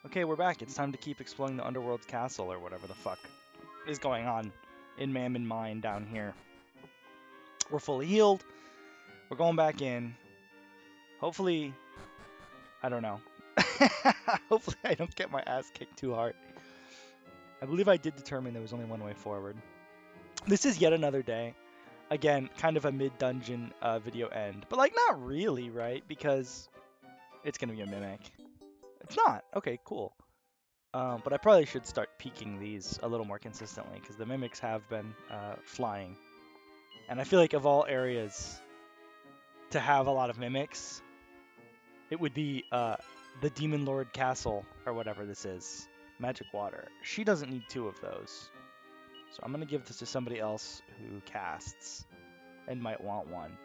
Okay, we're back. It's time to keep exploring the Underworld's castle or whatever the fuck is going on in Mammon Mine down here. We're fully healed. We're going back in. Hopefully, I don't know. Hopefully I don't get my ass kicked too hard. I believe I did determine there was only one way forward. This is yet another day. Again, kind of a mid-dungeon video end. But, like, not really, right? Because it's going to be a mimic. It's not. Okay, cool. But I probably should start peaking these a little more consistently, because the mimics have been flying. And I feel like of all areas to have a lot of mimics, it would be the Demon Lord Castle, or whatever this is. Magic Water. She doesn't need 2 of those. So I'm going to give this to somebody else who casts and might want one.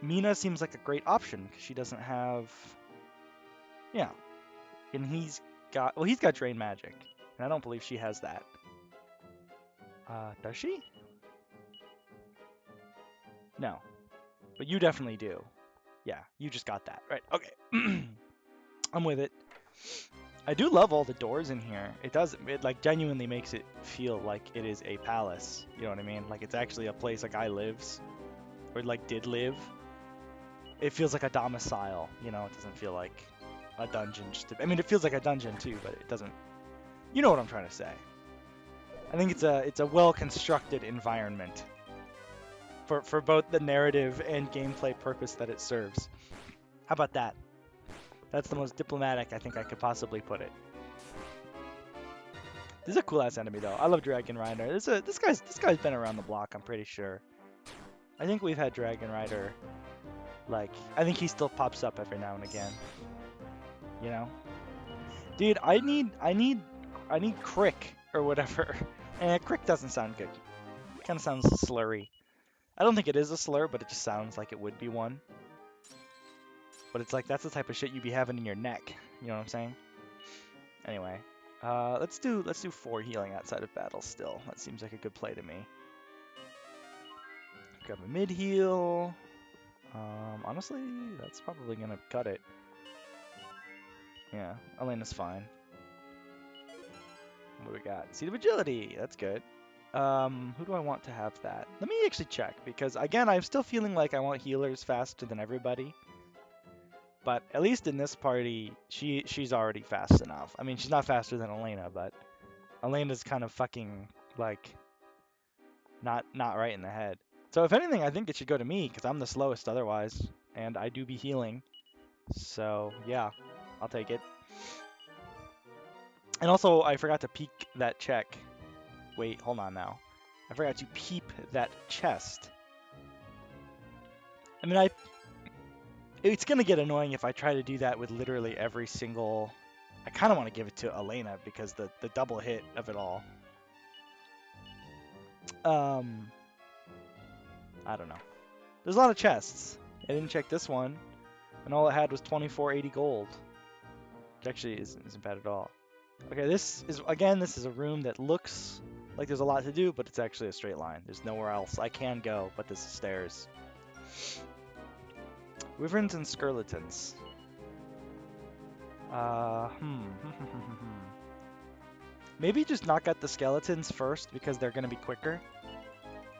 Mina seems like a great option because she doesn't have... Yeah. And he's got Drain Magic. And I don't believe she has that. Does she? No. But you definitely do. Yeah, you just got that. Right, okay. I'm with it. I do love all the doors in here. It like genuinely makes it feel like it is a palace. You know what I mean? Like it's actually a place a guy lives, or like did live. It feels like a domicile. You know, it doesn't feel like a dungeon. I mean, it feels like a dungeon too, but it doesn't. You know what I'm trying to say? I think it's a well constructed environment for both the narrative and gameplay purpose that it serves. How about that? That's the most diplomatic I think I could possibly put it. This is a cool ass enemy though. I love Dragon Rider. This guy's been around the block, I'm pretty sure. I think we've had Dragon Rider, like, I think he still pops up every now and again. You know? Dude, I need Crick or whatever. Crick doesn't sound good. It kinda sounds slurry. I don't think it is a slur, but it just sounds like it would be one. But it's like, that's the type of shit you be having in your neck. You know what I'm saying? Anyway. Let's do 4 healing outside of battle still. That seems like a good play to me. Grab a mid heal. Honestly, that's probably gonna cut it. Yeah, Elena's fine. What do we got? Seed of Agility. That's good. Who do I want to have that? Let me actually check, because again, I'm still feeling like I want healers faster than everybody. But at least in this party, she's already fast enough. I mean, she's not faster than Elena, but Elena's kind of fucking, like, not right in the head. So if anything, I think it should go to me, because I'm the slowest otherwise, and I do be healing. So, yeah, I'll take it. And also, I forgot to peek that check. Wait, hold on now. I forgot to peep that chest. I mean, it's going to get annoying if I try to do that with literally every single... I kind of want to give it to Elena because the double hit of it all. I don't know. There's a lot of chests. I didn't check this one. And all it had was 2480 gold. Which actually isn't bad at all. Okay, this is a room that looks like there's a lot to do, but it's actually a straight line. There's nowhere else I can go but this stairs. Wyverns and Skirletons. Maybe just knock out the skeletons first because they're going to be quicker.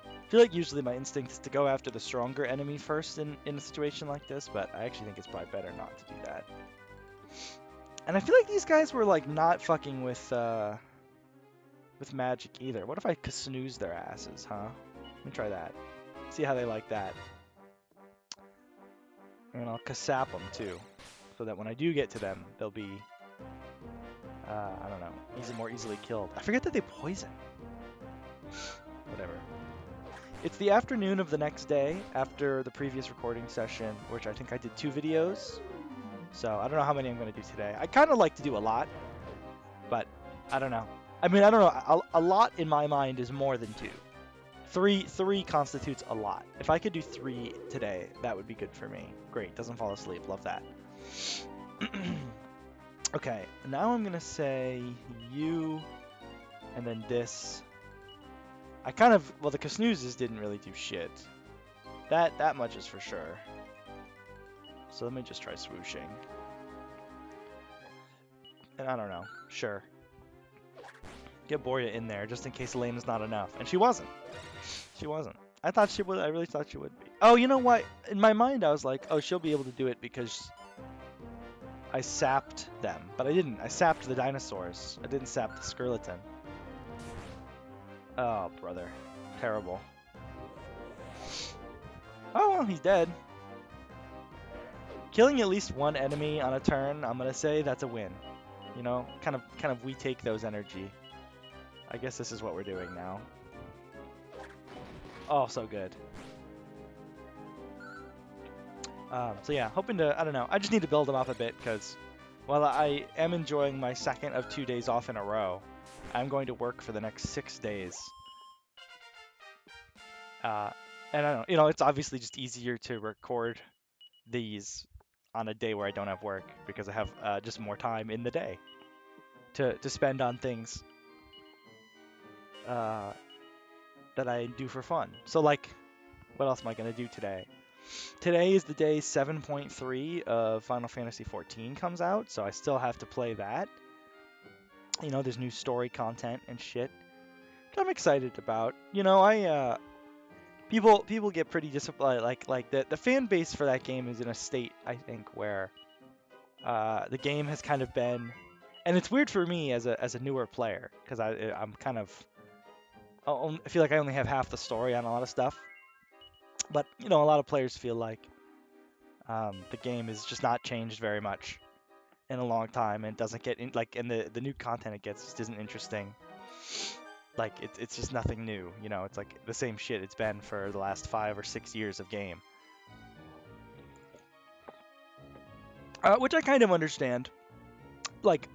I feel like usually my instinct is to go after the stronger enemy first in a situation like this, but I actually think it's probably better not to do that. And I feel like these guys were like not fucking with magic either. What if I snooze their asses, huh? Let me try that. See how they like that. And I'll kasap them too, so that when I do get to them, they'll be, I don't know, more easily killed. I forget that they poison. Whatever. It's the afternoon of the next day after the previous recording session, which I think I did 2 videos. So I don't know how many I'm going to do today. I kind of like to do a lot, but I don't know. I mean, I don't know. A lot in my mind is more than 2. 3 constitutes a lot. If I could do 3 today, that would be good for me. Great, doesn't fall asleep. Love that. Okay, now I'm gonna say you, and then this. Well, the Kasnoozes didn't really do shit. That much is for sure. So let me just try swooshing. And I don't know. Sure. Get Borya in there just in case Elena's not enough. And she wasn't. She wasn't. I thought she would. I really thought she would be. Oh, you know what? In my mind, I was like, oh, she'll be able to do it because I sapped them. But I didn't. I sapped the dinosaurs. I didn't sap the skeleton. Oh, brother. Terrible. Oh, well, he's dead. Killing at least one enemy on a turn, I'm gonna say that's a win. You know, kind of we take those energy. I guess this is what we're doing now. Oh, so good. So yeah, hoping to, I don't know, I just need to build them up a bit because while I am enjoying my second of 2 days off in a row, I'm going to work for the next 6 days. And I don't know, you know, it's obviously just easier to record these on a day where I don't have work because I have just more time in the day to spend on things that I do for fun. So like, what else am I gonna do today? Today is the day 7.3 of Final Fantasy XIV comes out, so I still have to play that. You know, there's new story content and shit. Which I'm excited about. You know, people get pretty disappointed. Like the fan base for that game is in a state, I think, where the game has kind of been, and it's weird for me as a newer player because I'm kind of, I feel like I only have half the story on a lot of stuff. But you know, a lot of players feel like the game is just not changed very much in a long time and doesn't get in, like, and the new content it gets just isn't interesting. Like it's just nothing new, you know. It's like the same shit it's been for the last 5 or 6 years of game, which I kind of understand. Like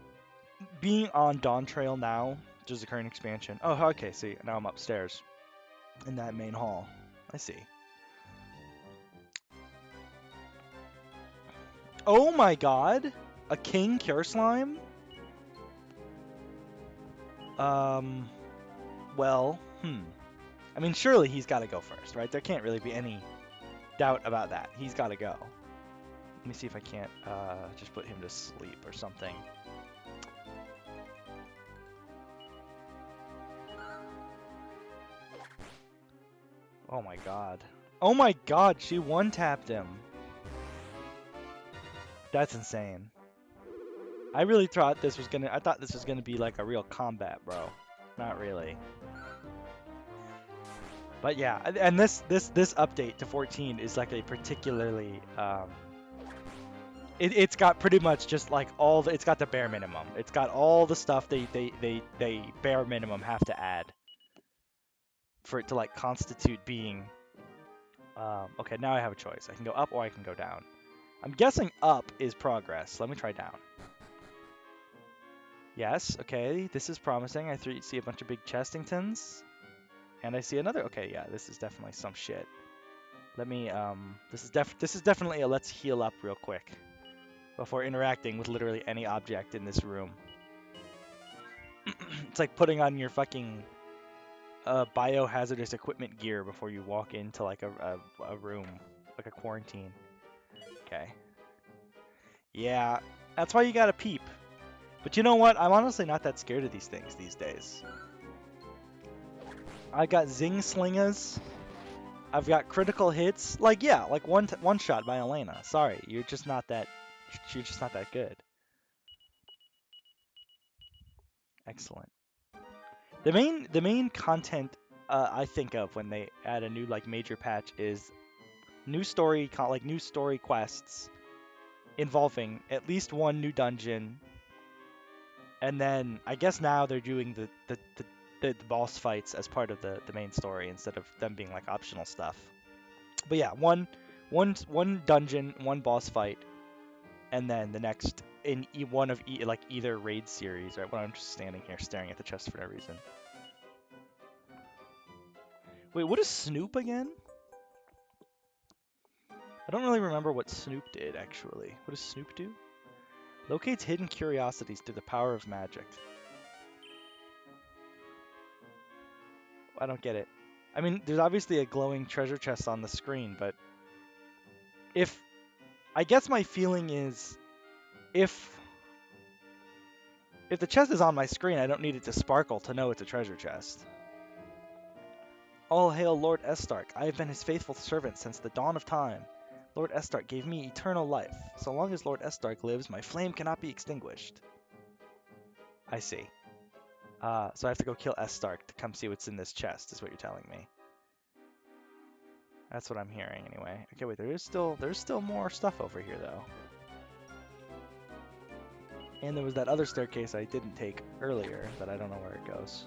being on Dawn Trail now, which is the current expansion. Oh, okay. See, now I'm upstairs in that main hall. I see. Oh my god, a King Cure Slime. Well, I mean, surely he's got to go first, right? There can't really be any doubt about that. He's got to go. Let me see if I can't just put him to sleep or something. Oh my god. Oh my god, she one-tapped him. That's insane. I really thought this was gonna, I thought this was gonna be like a real combat, bro. Not really. But yeah, and this update to 14 is like a particularly it's got pretty much just like all the, it's got the bare minimum. It's got all the stuff they bare minimum have to add for it to like constitute being okay, now I have a choice. I can go up or I can go down. I'm guessing up is progress. Let me try down. Yes, okay, this is promising. I see a bunch of big Chestingtons. And I see another. Okay, yeah, this is definitely some shit. Let me this is definitely a let's heal up real quick before interacting with literally any object in this room. It's like putting on your fucking biohazardous equipment gear before you walk into like a room, like a quarantine. Okay. Yeah, that's why you gotta peep. But you know what? I'm honestly not that scared of these things these days. I got Zing Slingers. I've got critical hits. Like, yeah, like one shot by Elena. Sorry, you're just not that good. Excellent. The main content I think of when they add a new like major patch is new story quests involving at least one new dungeon, and then I guess now they're doing the boss fights as part of the main story instead of them being like optional stuff. But yeah, one dungeon, one boss fight, and then the next in one of like either raid series, right? When I'm just standing here staring at the chest for no reason. Wait, what is Snoop again? I don't really remember what Snoop did, actually. What does Snoop do? Locates hidden curiosities through the power of magic. I don't get it. I mean, there's obviously a glowing treasure chest on the screen, but if... I guess my feeling is, if If the chest is on my screen, I don't need it to sparkle to know it's a treasure chest. All hail Lord Estark. I have been his faithful servant since the dawn of time. Lord Estark gave me eternal life. So long as Lord Estark lives, my flame cannot be extinguished. I see. So I have to go kill Estark to come see what's in this chest, is what you're telling me. That's what I'm hearing, anyway. Okay, wait, there's still more stuff over here, though. And there was that other staircase I didn't take earlier that I don't know where it goes.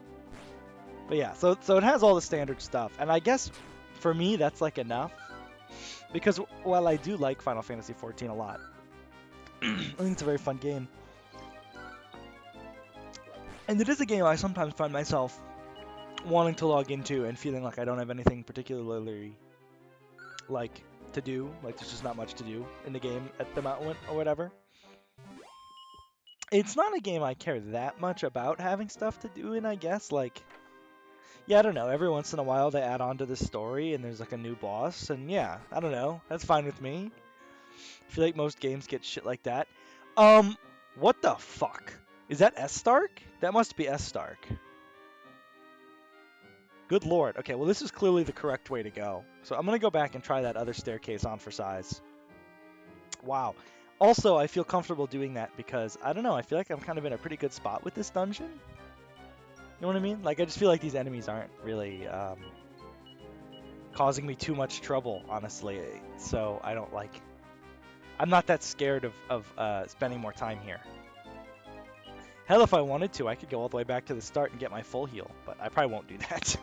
But yeah, so it has all the standard stuff, and I guess for me that's like enough, because while I do like Final Fantasy XIV a lot, I think it's a very fun game, and it is a game I sometimes find myself wanting to log into and feeling like I don't have anything particularly like to do, like there's just not much to do in the game at the moment or whatever. It's not a game I care that much about having stuff to do in, I guess, like, yeah, I don't know, every once in a while they add on to the story and there's like a new boss, and yeah, I don't know, that's fine with me. I feel like most games get shit like that. What the fuck? Is that Estark? That must be Estark. Good lord. Okay, well this is clearly the correct way to go. So I'm gonna go back and try that other staircase on for size. Wow. Also, I feel comfortable doing that because, I don't know, I feel like I'm kind of in a pretty good spot with this dungeon. You know what I mean? Like, I just feel like these enemies aren't really causing me too much trouble, honestly. So I don't like... I'm not that scared of spending more time here. Hell, if I wanted to, I could go all the way back to the start and get my full heal, but I probably won't do that.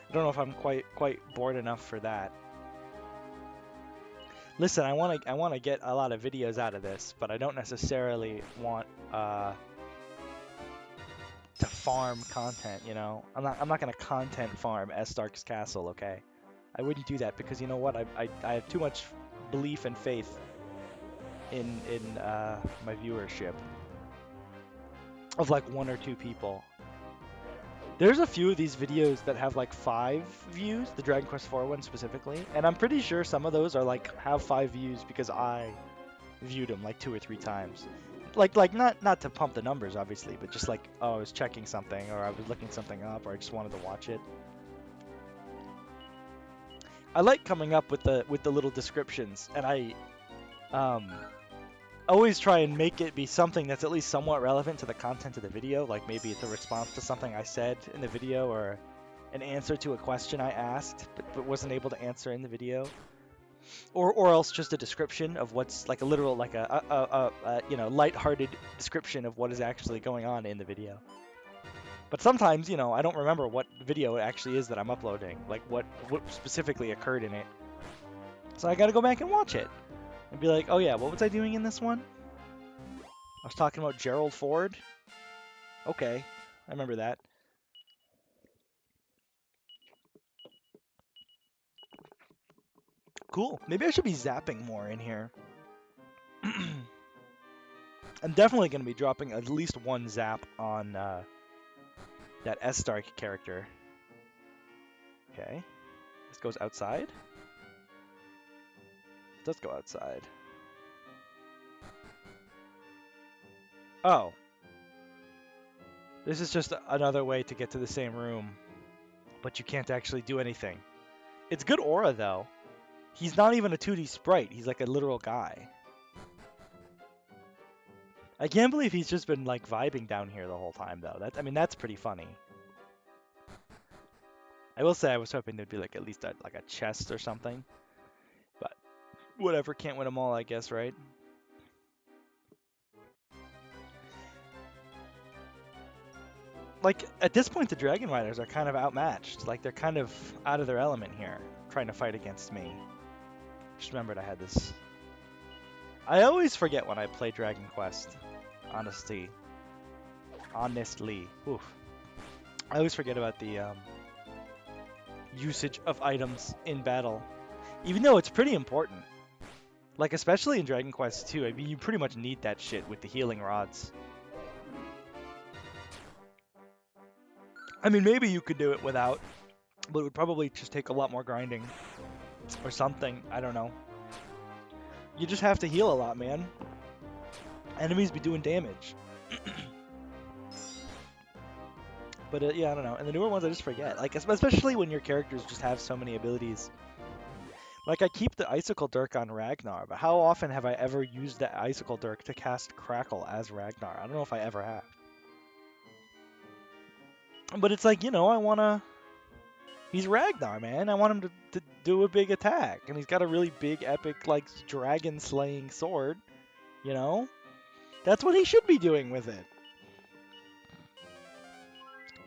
I don't know if I'm quite bored enough for that. Listen, I want to get a lot of videos out of this, but I don't necessarily want to farm content, you know? I'm not going to content farm Estark's castle, okay? I wouldn't do that because, you know what? I have too much belief and faith in my viewership of like 1 or 2 people. There's a few of these videos that have like 5 views, the Dragon Quest IV one specifically, and I'm pretty sure some of those are like have 5 views because I viewed them like 2 or 3 times. Like not to pump the numbers obviously, but just like, oh, I was checking something or I was looking something up or I just wanted to watch it. I like coming up with the little descriptions, and I always try and make it be something that's at least somewhat relevant to the content of the video, like maybe it's a response to something I said in the video or an answer to a question I asked but wasn't able to answer in the video, or else just a description of what's like a literal, like a you know, lighthearted description of what is actually going on in the video. But sometimes, you know, I don't remember what video it actually is that I'm uploading, like what specifically occurred in it, so I gotta go back and watch it and be like, oh yeah, what was I doing in this one? I was talking about Gerald Ford. Okay, I remember that. Cool. Maybe I should be zapping more in here. I'm definitely going to be dropping at least 1 zap on that Estark character. Okay. This goes outside? It does go outside. Oh. This is just another way to get to the same room, but you can't actually do anything. It's good aura, though. He's not even a 2D sprite. He's like a literal guy. I can't believe he's just been like vibing down here the whole time, though. I mean, that's pretty funny. I will say I was hoping there'd be like at least like a chest or something, but whatever, can't win them all, I guess, right? Like, at this point, the Dragon Riders are kind of outmatched. Like, they're kind of out of their element here, trying to fight against me. Just remembered I had this. I always forget when I play Dragon Quest. Honestly. Oof. I always forget about the usage of items in battle, even though it's pretty important. Like, especially in Dragon Quest 2, I mean, you pretty much need that shit with the healing rods. I mean, maybe you could do it without, but it would probably just take a lot more grinding or something. I don't know. You just have to heal a lot, man. Enemies be doing damage. But yeah, I don't know. And the newer ones I just forget. Like especially when your characters just have so many abilities. Like I keep the Icicle Dirk on Ragnar, but how often have I ever used the Icicle Dirk to cast Crackle as Ragnar? I don't know if I ever have. But it's like, I wanna. He's Ragnar, man. I want him to do a big attack, and he's got a really big, epic, like dragon slaying sword. That's what he should be doing with it.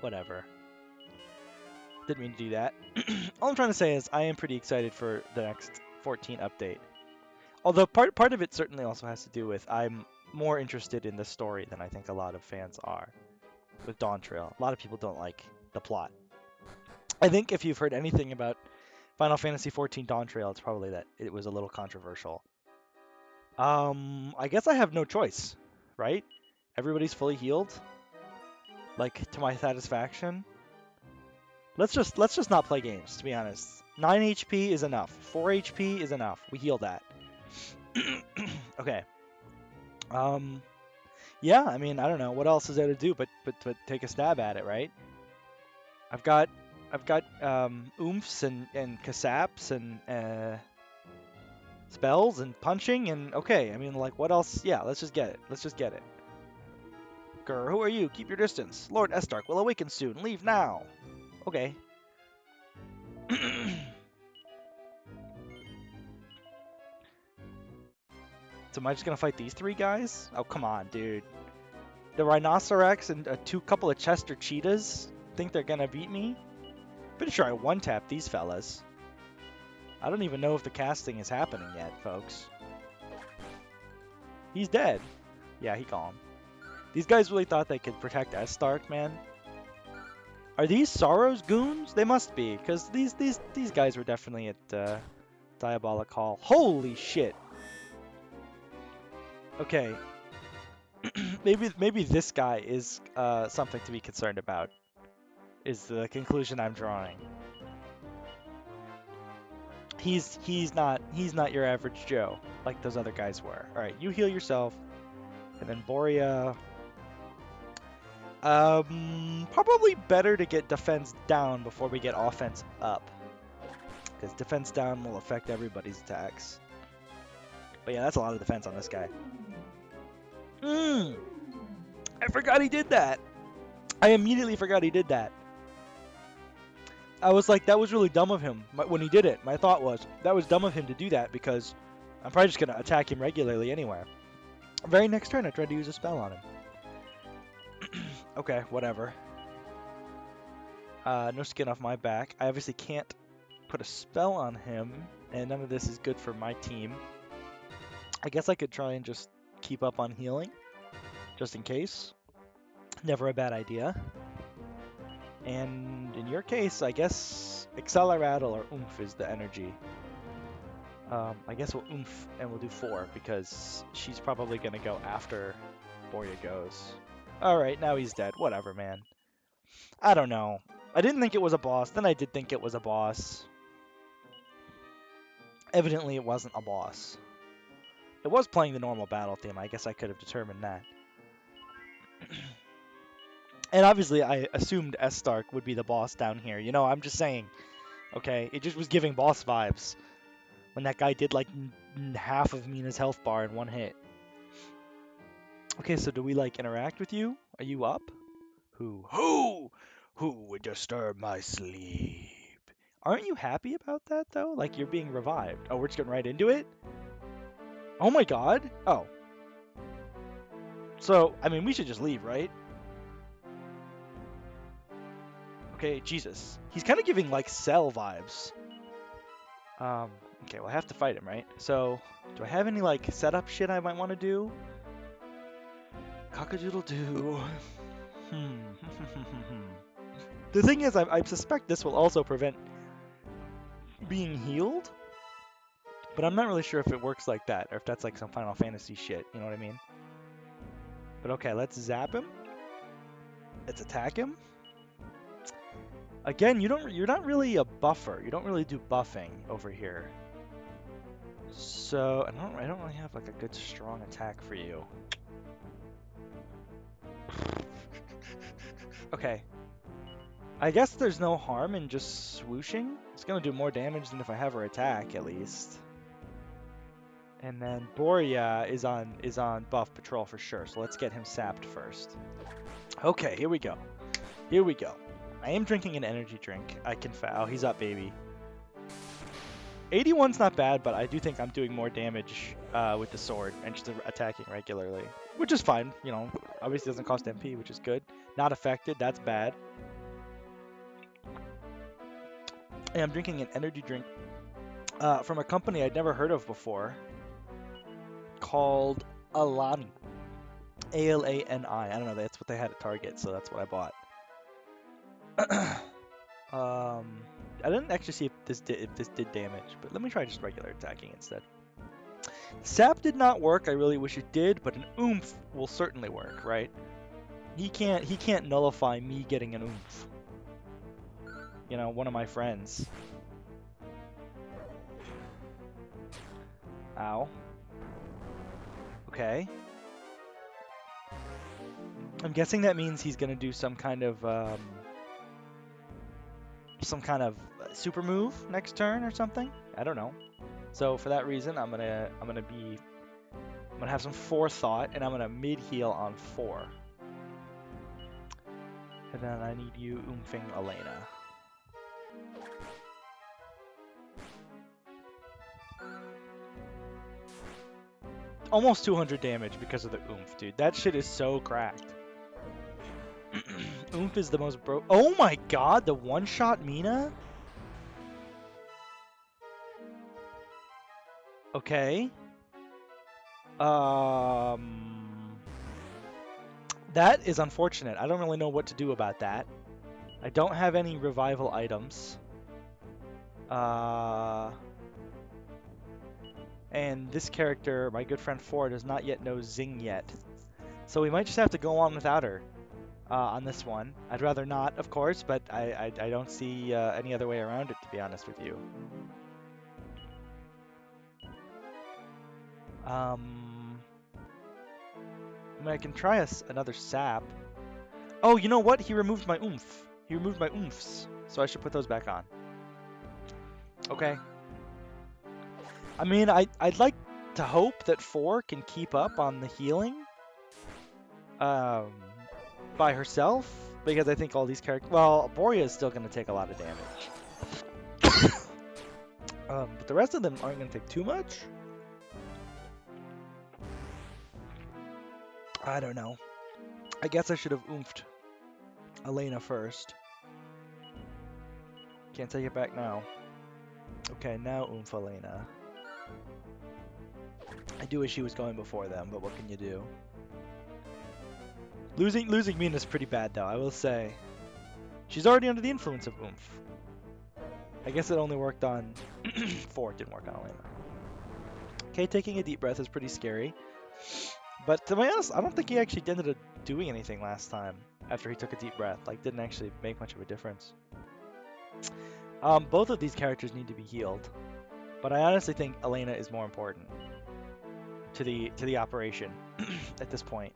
Whatever. Didn't mean to do that. All I'm trying to say is I am pretty excited for the next 14 update. Although part of it certainly also has to do with I'm more interested in the story than I think a lot of fans are with Dawn Trail. A lot of people don't like the plot. I think if you've heard anything about Final Fantasy XIV Dawn Trail, it's probably that it was a little controversial. I guess I have no choice, right? Everybody's fully healed, like to my satisfaction. Let's just not play games, to be honest. 9 HP is enough. 4 HP is enough. We heal that. Okay. Yeah, I mean, I don't know what else is there to do but take a stab at it, right? I've got oomphs and kasaps and spells and punching and okay, I mean, like, what else? Yeah, let's just get it. Let's just get it. Grr, who are you? Keep your distance. Lord Estark will awaken soon. Leave now. Okay. So am I just gonna fight these three guys? Oh, come on, dude. The Rhinocerex and a couple of Chester Cheetahs think they're gonna beat me? Pretty sure I one-tapped these fellas. I don't even know if the casting is happening yet, folks. He's dead. Yeah, he gone. These guys really thought they could protect Estark, man. Are these Sorrow's goons? They must be, because these guys were definitely at Diabolic Hall. Holy shit! Okay. maybe this guy is something to be concerned about. Is the conclusion I'm drawing. He's not your average Joe like those other guys were. All right, you heal yourself, and then Borea. Probably better to get defense down before we get offense up, because defense down will affect everybody's attacks. But yeah, that's a lot of defense on this guy. I forgot he did that. I immediately forgot he did that. I was like, that was really dumb of him when he did it. My thought was, that was dumb of him to do that because I'm probably just going to attack him regularly anyway. Very next turn, I tried to use a spell on him. Okay, whatever. No skin off my back. I obviously can't put a spell on him, and none of this is good for my team. I guess I could try and just keep up on healing, just in case. Never a bad idea. And in your case, I guess Acceleratle or Oomph is the energy. I guess we'll Oomph and we'll do 4 because she's probably going to go after Borea goes. Alright, now he's dead. Whatever, man. I don't know. I didn't think it was a boss, then I did think it was a boss. Evidently it wasn't a boss. It was playing the normal battle theme. I guess I could have determined that. And obviously, I assumed Estark would be the boss down here. I'm just saying. Okay, it just was giving boss vibes. When that guy did like half of Mina's health bar in one hit. Okay, so do we like interact with you? Are you up? Who would disturb my sleep? Aren't you happy about that though? Like you're being revived. Oh, we're just getting right into it? Oh my god. Oh. So, I mean, we should just leave, right? Okay, Jesus. He's kind of giving, like, Cell vibes. Okay, well, I have to fight him, right? So, do I have any, like, setup shit I might want to do? Cock-a-doodle-doo. The thing is, I suspect this will also prevent being healed. But I'm not really sure if it works like that, or if that's, like, some Final Fantasy shit, you know what I mean? But okay, let's zap him. Let's attack him. Again, you're not really a buffer. You don't really do buffing over here. So I don't really have like a good strong attack for you. Okay. I guess there's no harm in just swooshing. It's gonna do more damage than if I have her attack, at least. And then Boria is on buff patrol for sure, so let's get him sapped first. Okay, here we go. Here we go. I am drinking an energy drink. I can oh, he's up, baby. 81's not bad, but I do think I'm doing more damage with the sword and just attacking regularly, which is fine. You know, obviously doesn't cost MP, which is good. Not affected, that's bad. And I'm drinking an energy drink from a company I'd never heard of before called Alani. A-L-A-N-I. I don't know, that's what they had at Target, so that's what I bought. I didn't actually see if this did damage, but let me try just regular attacking instead. Sap did not work. I really wish it did, but an oomph will certainly work, right? He can't nullify me getting an oomph. You know, one of my friends. Ow. Okay. I'm guessing that means he's gonna do some kind of super move next turn or something. I don't know. So for that reason, I'm gonna have some forethought, and I'm gonna mid heal on 4. And then I need you oomphing Elena. Almost 200 damage because of the oomph, dude. That shit is so cracked. Oomph is the most oh my god, the one-shot Mina? Okay. That is unfortunate. I don't really know what to do about that. I don't have any revival items. And this character, my good friend 4, does not yet know Zing yet. So we might just have to go on without her on this one. I'd rather not, of course, but I don't see any other way around it, to be honest with you. I mean, I can try another sap. Oh, you know what? He removed my oomph. He removed my oomphs, so I should put those back on. Okay. I mean, I'd like to hope that 4 can keep up on the healing by herself, because I think all these characters... Well, Boria is still going to take a lot of damage. But the rest of them aren't going to take too much. I don't know. I guess I should have oomphed Elena first. Can't take it back now. Okay, now oomph Elena. I do wish he was going before them, but what can you do? Losing Mina is pretty bad, though, I will say. She's already under the influence of oomph. I guess it only worked on 4, it didn't work on Elena. Okay, taking a deep breath is pretty scary. But to be honest, I don't think he actually ended up doing anything last time after he took a deep breath. Like, didn't actually make much of a difference. Both of these characters need to be healed, but I honestly think Elena is more important to the operation at this point.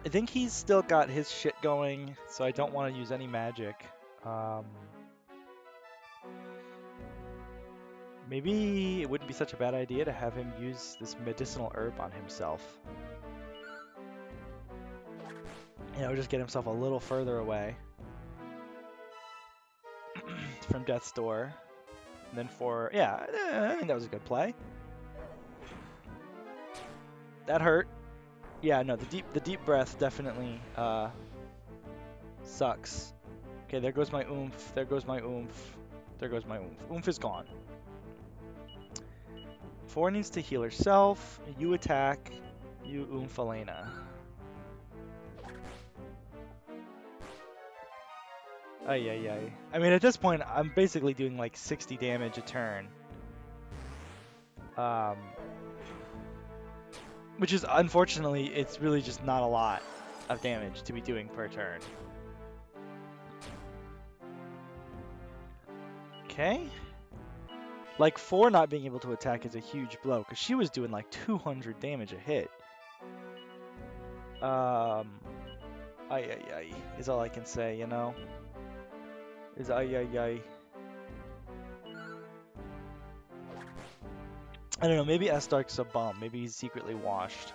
I think he's still got his shit going, so I don't want to use any magic. Maybe it wouldn't be such a bad idea to have him use this medicinal herb on himself. You know, just get himself a little further away from death's door. And then yeah, I think that was a good play. That hurt. Yeah, no, the deep breath definitely sucks. Okay, there goes my oomph. There goes my oomph. There goes my oomph. Oomph is gone. 4 needs to heal herself. You attack. You oomph Elena. Ay. I mean, at this point, I'm basically doing like 60 damage a turn. Which is, unfortunately, it's really just not a lot of damage to be doing per turn. Okay. Like, 4 not being able to attack is a huge blow, because she was doing like 200 damage a hit. Ay ay ay is all I can say, you know? Is ay ay ay. I don't know, maybe Estark's a bum. Maybe he's secretly washed.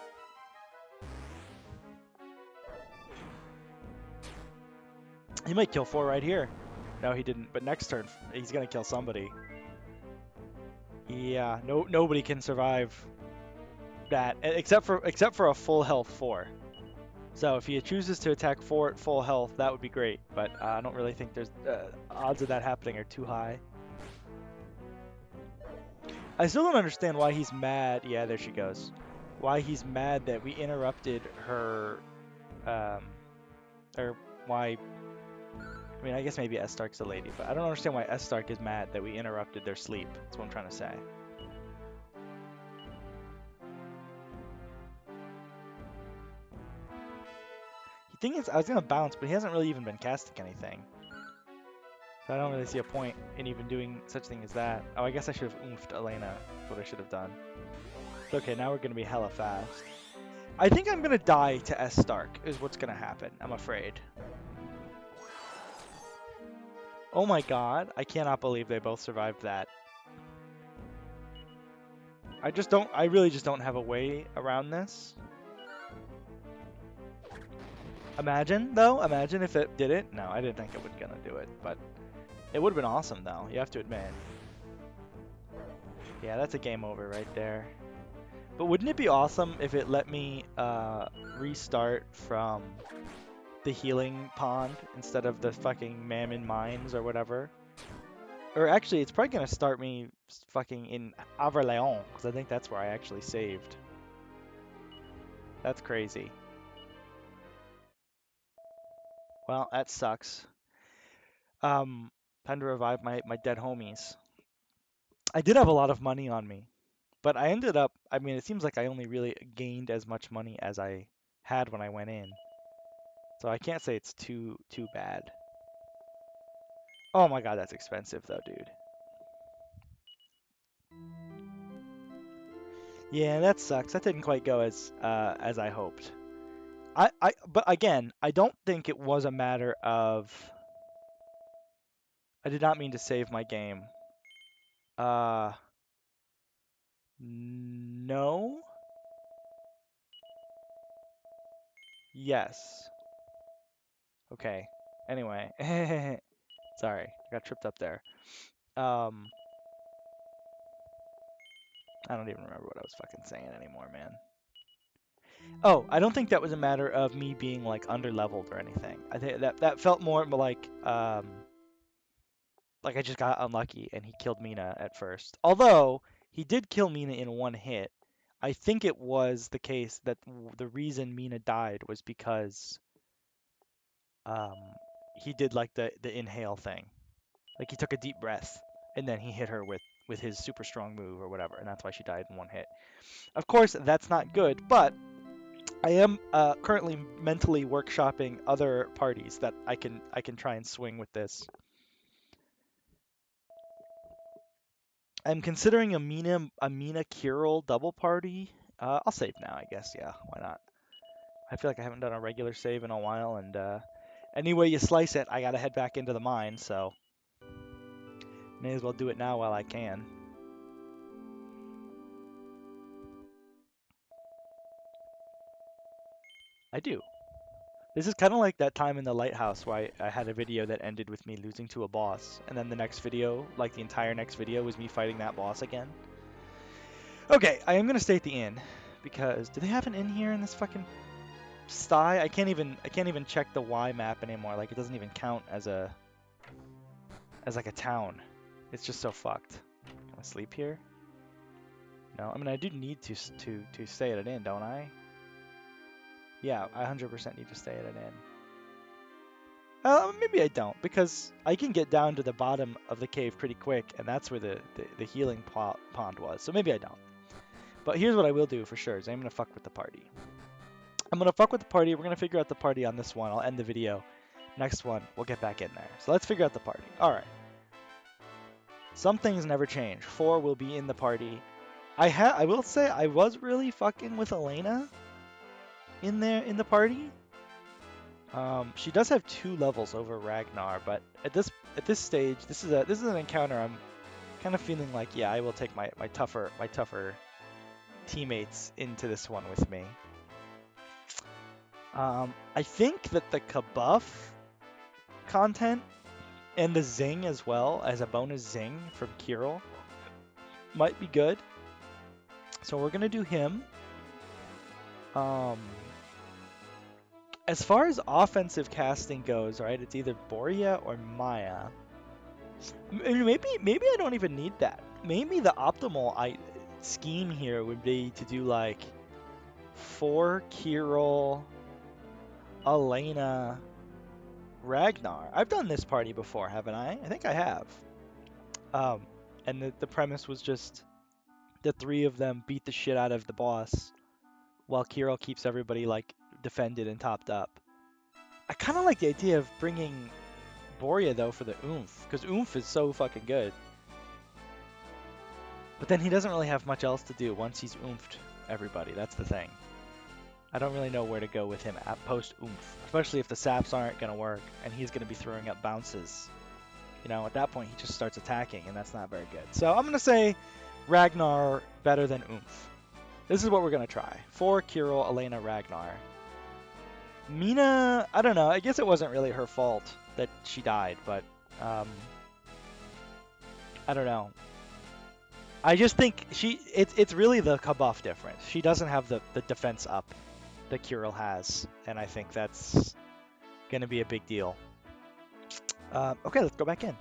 He might kill 4 right here. No, he didn't, but next turn, he's gonna kill somebody. Yeah, nobody can survive that, except for a full health 4. So if he chooses to attack 4 at full health, that would be great, but I don't really think there's odds of that happening are too high. I still don't understand why he's mad. Yeah, there she goes. Why he's mad that we interrupted her, or why. I mean, I guess maybe Estark's a lady, but I don't understand why Estark is mad that we interrupted their sleep. That's what I'm trying to say. He thinks I was gonna bounce, but he hasn't really even been casting anything. So I don't really see a point in even doing such thing as that. Oh, I guess I should have oofed Elena. That's what I should have done. It's okay, now we're gonna be hella fast. I think I'm gonna die to Estark is what's gonna happen, I'm afraid. Oh my god, I cannot believe they both survived that. I really just don't have a way around this. Imagine, though, imagine if it did it. No, I didn't think it was gonna do it, but it would have been awesome, though, you have to admit. Yeah, that's a game over right there. But wouldn't it be awesome if it let me restart from the healing pond instead of the fucking Mammon Mines or whatever? Or actually, it's probably gonna start me fucking in Averleon, because I think that's where I actually saved. That's crazy. Well, that sucks. Time to revive my dead homies. I did have a lot of money on me, but I ended up, I mean, it seems like I only really gained as much money as I had when I went in. So I can't say it's too bad. Oh my god, that's expensive though, dude. Yeah, that sucks. That didn't quite go as I hoped. But again, I don't think it was a matter of I did not mean to save my game. Uh, no. Yes. Okay. Anyway, sorry, I got tripped up there. Um, I don't even remember what I was fucking saying anymore, man. Oh, I don't think that was a matter of me being like under-leveled or anything. I think that felt more like I just got unlucky and he killed Mina at first. Although he did kill Mina in one hit. I think it was the case that the reason Mina died was because um he did like the inhale thing. Like he took a deep breath and then he hit her with his super strong move or whatever, and that's why she died in one hit. Of course, that's not good, but I am currently mentally workshopping other parties that I can try and swing with this. I'm considering a Mina Kirill double party. I'll save now, I guess. Yeah, why not? I feel like I haven't done a regular save in a while, and any way you slice it, I gotta head back into the mine, so may as well do it now while I can. I do. This is kind of like that time in the lighthouse where I had a video that ended with me losing to a boss, and then the next video, like the entire next video, was me fighting that boss again. Okay, I am gonna stay at the inn because do they have an inn here in this fucking sty? I can't even check the Y map anymore. Like it doesn't even count as like a town. It's just so fucked. Can I sleep here? No, I mean I do need to stay at an inn, don't I? Yeah, I 100% need to stay at an inn. Maybe I don't, because I can get down to the bottom of the cave pretty quick, and that's where the healing pond was, so maybe I don't. But here's what I will do for sure, is I'm going to fuck with the party. I'm going to fuck with the party, we're going to figure out the party on this one, I'll end the video. Next one, we'll get back in there. So let's figure out the party. Alright. Some things never change. 4 will be in the party. I will say, I was really fucking with Elena in the party. She does have 2 levels over Ragnar, but at this stage, this is an encounter I'm kind of feeling like, yeah, I will take my tougher teammates into this one with me. I think that the Kabuff content and the Zing as well as a bonus Zing from Kirill might be good. So we're gonna do him. As far as offensive casting goes, right, it's either Boria or Maya. Maybe I don't even need that. Maybe the optimal scheme here would be to do like 4 Kirill, Elena, Ragnar. I've done this party before, haven't I? I think I have. And the premise was just the 3 of them beat the shit out of the boss while Kirill keeps everybody like defended and topped up. I kind of like the idea of bringing Boria though for the oomph, because oomph is so fucking good. But then he doesn't really have much else to do once he's oomphed everybody. That's the thing. I don't really know where to go with him at post oomph, especially if the saps aren't gonna work and he's gonna be throwing up bounces. You know, at that point he just starts attacking, and that's not very good. So I'm gonna say Ragnar better than oomph. This is what we're gonna try. 4 Kirill, Elena, Ragnar. Mina, I don't know. I guess it wasn't really her fault that she died, but I don't know. I just think it's really the Kabuff difference. She doesn't have the defense up that Kirill has, and I think that's gonna be a big deal. Okay, let's go back in.